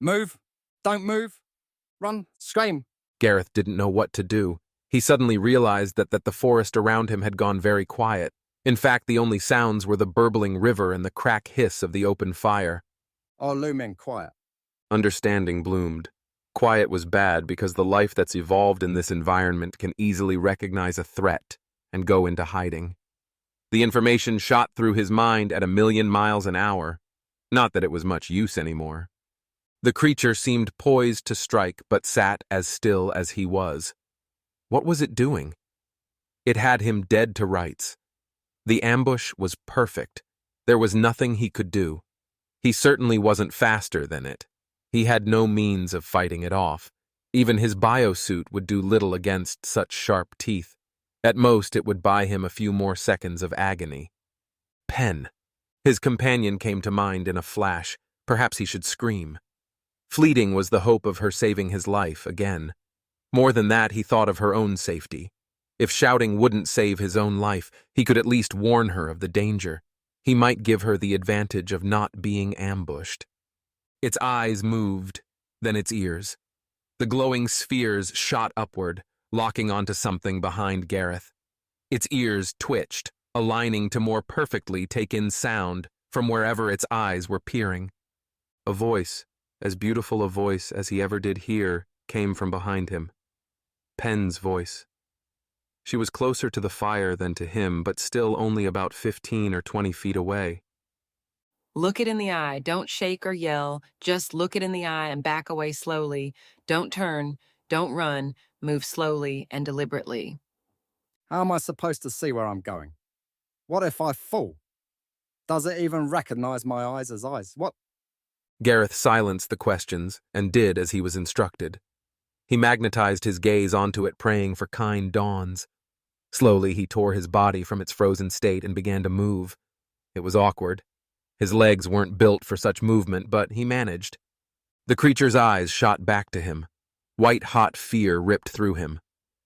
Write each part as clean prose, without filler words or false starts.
Move. Don't move. Run. Scream. Gareth didn't know what to do. He suddenly realized that the forest around him had gone very quiet. In fact, the only sounds were the burbling river and the crack hiss of the open fire. Oh, Lumen, quiet. Understanding bloomed. Quiet was bad because the life that's evolved in this environment can easily recognize a threat and go into hiding. The information shot through his mind at 1,000,000 miles an hour. Not that it was much use anymore. The creature seemed poised to strike, but sat as still as he was. What was it doing? It had him dead to rights. The ambush was perfect. There was nothing he could do. He certainly wasn't faster than it. He had no means of fighting it off. Even his biosuit would do little against such sharp teeth. At most, it would buy him a few more seconds of agony. Pen. His companion came to mind in a flash. Perhaps he should scream. Fleeting was the hope of her saving his life again. More than that, he thought of her own safety. If shouting wouldn't save his own life, he could at least warn her of the danger. He might give her the advantage of not being ambushed. Its eyes moved, then its ears. The glowing spheres shot upward, locking onto something behind Gareth. Its ears twitched, aligning to more perfectly take in sound from wherever its eyes were peering. A voice, as beautiful a voice as he ever did hear, came from behind him. Pen's voice. She was closer to the fire than to him, but still only about 15 or 20 feet away. Look it in the eye. Don't shake or yell. Just look it in the eye and back away slowly. Don't turn. Don't run. Move slowly and deliberately. How am I supposed to see where I'm going? What if I fall? Does it even recognize my eyes as eyes? What? Gareth silenced the questions and did as he was instructed. He magnetized his gaze onto it, praying for kind dawns. Slowly, he tore his body from its frozen state and began to move. It was awkward. His legs weren't built for such movement, but he managed. The creature's eyes shot back to him. White-hot fear ripped through him.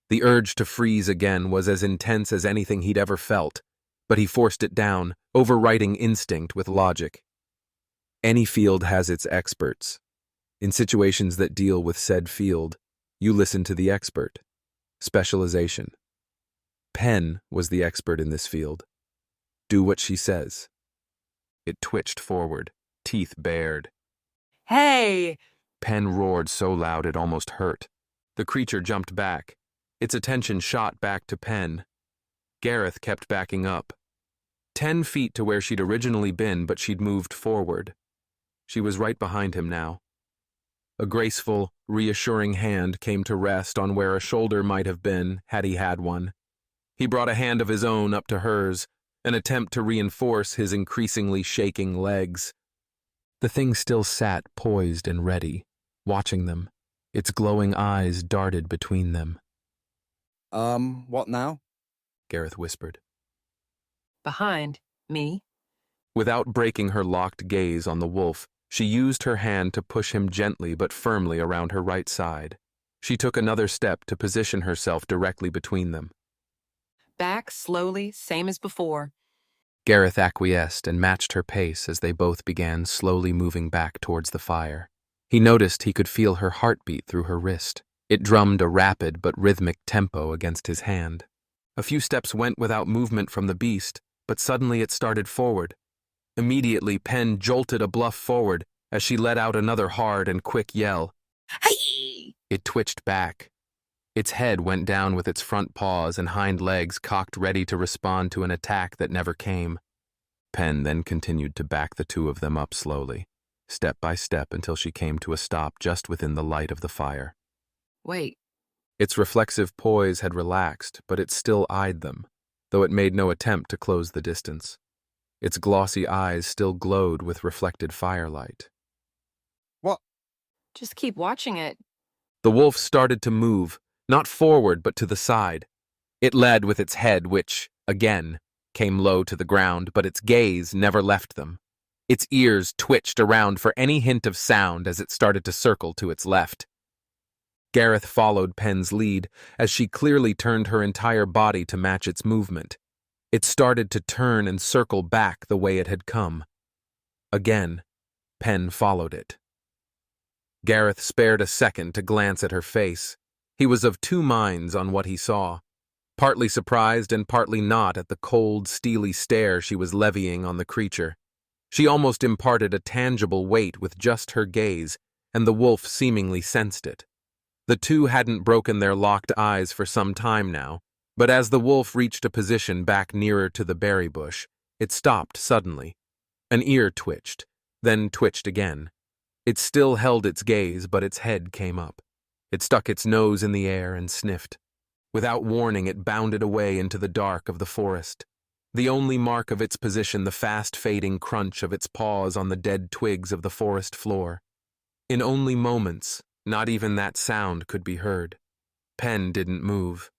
The urge to freeze again was as intense as anything he'd ever felt, but he forced it down, overriding instinct with logic. Any field has its experts. In situations that deal with said field, you listen to the expert. Specialization. Pen was the expert in this field. Do what she says. It twitched forward, teeth bared. Hey! Pen roared so loud it almost hurt. The creature jumped back. Its attention shot back to Pen. Gareth kept backing up. 10 feet to where she'd originally been, but she'd moved forward. She was right behind him now. A graceful, reassuring hand came to rest on where a shoulder might have been, had he had one. He brought a hand of his own up to hers, an attempt to reinforce his increasingly shaking legs. The thing still sat poised and ready, watching them. Its glowing eyes darted between them. What now? Gareth whispered. Behind me. Without breaking her locked gaze on the wolf, she used her hand to push him gently but firmly around her right side. She took another step to position herself directly between them. Back slowly, same as before. Gareth acquiesced and matched her pace as they both began slowly moving back towards the fire. He noticed he could feel her heartbeat through her wrist. It drummed a rapid but rhythmic tempo against his hand. A few steps went without movement from the beast, but suddenly it started forward. Immediately, Pen jolted a bluff forward as she let out another hard and quick yell. Hey! It twitched back. Its head went down with its front paws and hind legs cocked ready to respond to an attack that never came. Pen then continued to back the two of them up slowly, step by step until she came to a stop just within the light of the fire. Wait. Its reflexive poise had relaxed, but it still eyed them, though it made no attempt to close the distance. Its glossy eyes still glowed with reflected firelight. What? Just keep watching it. The wolf started to move, not forward but to the side. It led with its head, which, again, came low to the ground, but its gaze never left them. Its ears twitched around for any hint of sound as it started to circle to its left. Gareth followed Pen's lead as she clearly turned her entire body to match its movement. It started to turn and circle back the way it had come. Again, Pen followed it. Gareth spared a second to glance at her face. He was of two minds on what he saw, partly surprised and partly not at the cold, steely stare she was levying on the creature. She almost imparted a tangible weight with just her gaze, and the wolf seemingly sensed it. The two hadn't broken their locked eyes for some time now, but as the wolf reached a position back nearer to the berry bush, it stopped suddenly. An ear twitched, then twitched again. It still held its gaze, but its head came up. It stuck its nose in the air and sniffed. Without warning, it bounded away into the dark of the forest. The only mark of its position, the fast-fading crunch of its paws on the dead twigs of the forest floor. In only moments, not even that sound could be heard. Pen didn't move.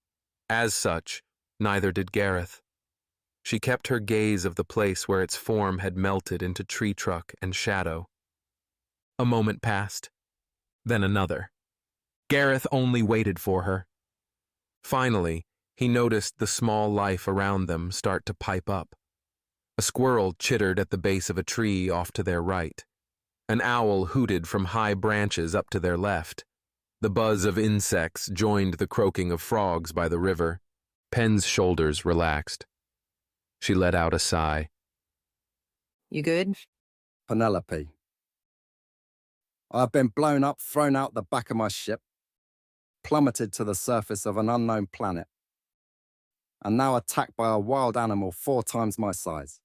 As such, neither did Gareth. She kept her gaze of the place where its form had melted into tree trunk and shadow. A moment passed, then another. Gareth only waited for her. Finally, he noticed the small life around them start to pipe up. A squirrel chittered at the base of a tree off to their right. An owl hooted from high branches up to their left. The buzz of insects joined the croaking of frogs by the river. Pen's shoulders relaxed. She let out a sigh. You good? Penelope. I've been blown up, thrown out the back of my ship, plummeted to the surface of an unknown planet, and now attacked by a wild animal 4 times my size.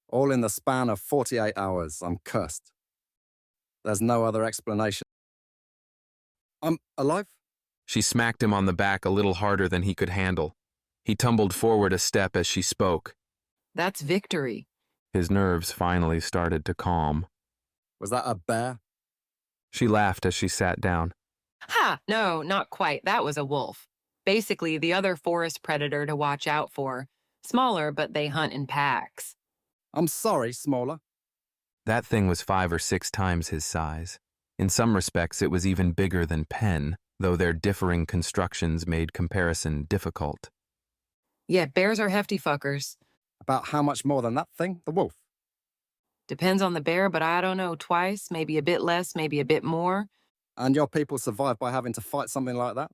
All in the span of 48 hours, I'm cursed. There's no other explanation. I'm alive? She smacked him on the back a little harder than he could handle. He tumbled forward a step as she spoke. That's victory. His nerves finally started to calm. Was that a bear? She laughed as she sat down. Ha! No, not quite. That was a wolf. Basically, the other forest predator to watch out for. Smaller, but they hunt in packs. I'm sorry, smaller. That thing was 5 or 6 times his size. In some respects, it was even bigger than Pen, though their differing constructions made comparison difficult. Yeah, bears are hefty fuckers. About how much more than that thing, the wolf? Depends on the bear, but I don't know, twice, maybe a bit less, maybe a bit more. And your people survived by having to fight something like that?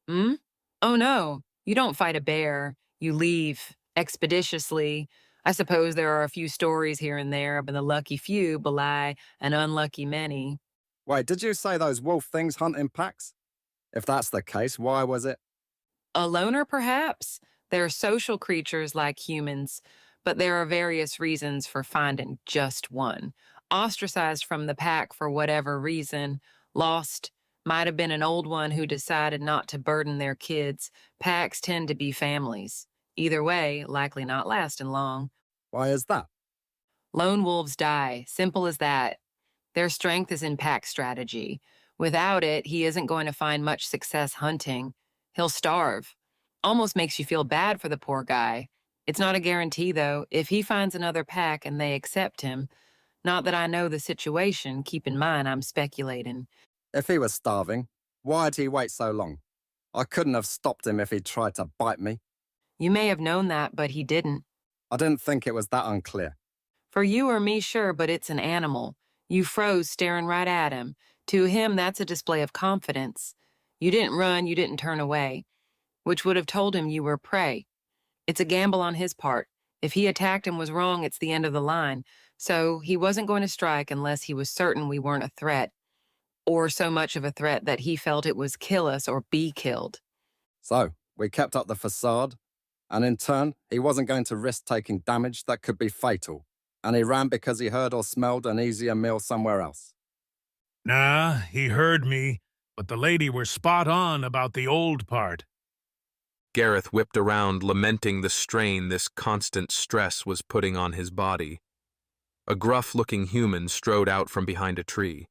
Hmm? Oh no, you don't fight a bear. You leave, expeditiously. I suppose there are a few stories here and there, but the lucky few belie an unlucky many. Wait, did you say those wolf things hunt in packs? If that's the case, why was it? A loner, perhaps? They're social creatures like humans, but there are various reasons for finding just one. Ostracized from the pack for whatever reason, lost, might have been an old one who decided not to burden their kids. Packs tend to be families. Either way, likely not lasting long. Why is that? Lone wolves die, simple as that. Their strength is in pack strategy. Without it, he isn't going to find much success hunting. He'll starve. Almost makes you feel bad for the poor guy. It's not a guarantee, though. If he finds another pack and they accept him, not that I know the situation, keep in mind I'm speculating. If he was starving, why'd he wait so long? I couldn't have stopped him if he'd tried to bite me. You may have known that, but he didn't. I didn't think it was that unclear. For you or me, sure, but it's an animal. You froze staring right at him. To him, that's a display of confidence. You didn't run, you didn't turn away, which would have told him you were prey. It's a gamble on his part. If he attacked and was wrong, it's the end of the line. So he wasn't going to strike unless he was certain we weren't a threat, or so much of a threat that he felt it was kill us or be killed. So, we kept up the facade, and in turn, he wasn't going to risk taking damage that could be fatal, and he ran because he heard or smelled an easier meal somewhere else. Nah, he heard me, but the lady were spot on about the old part. Gareth whipped around, lamenting the strain this constant stress was putting on his body. A gruff-looking human strode out from behind a tree.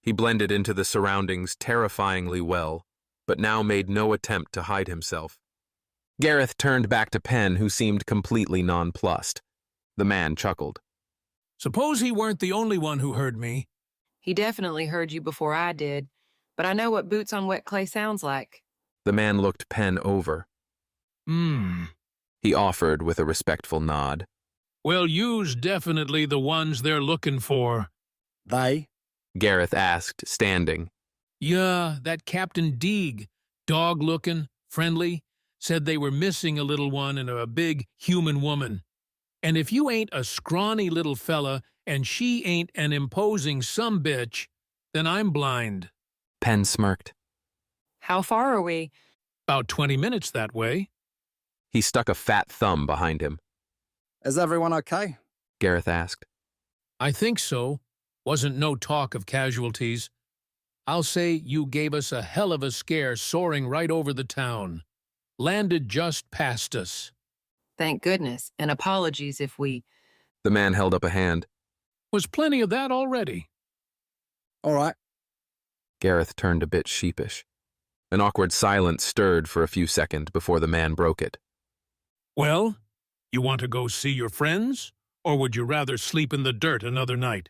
He blended into the surroundings terrifyingly well, but now made no attempt to hide himself. Gareth turned back to Pen, who seemed completely nonplussed. The man chuckled. Suppose he weren't the only one who heard me. He definitely heard you before I did, but I know what boots on wet clay sounds like. The man looked Pen over. He He offered with a respectful nod. Well, you's definitely the ones they're looking for. They? Gareth asked, standing. Yeah, that Captain Deeg, dog-looking, friendly, said they were missing a little one and a big human woman. And if you ain't a scrawny little fella and she ain't an imposing sumbitch, then I'm blind. Pen smirked. How far are we? About 20 minutes that way. He stuck a fat thumb behind him. Is everyone okay? Gareth asked. I think so. Wasn't no talk of casualties. I'll say you gave us a hell of a scare soaring right over the town. Landed just past us. Thank goodness, and apologies if we... The man held up a hand. Was plenty of that already. All right. Gareth turned a bit sheepish. An awkward silence stirred for a few seconds before the man broke it. Well, you want to go see your friends? Or would you rather sleep in the dirt another night?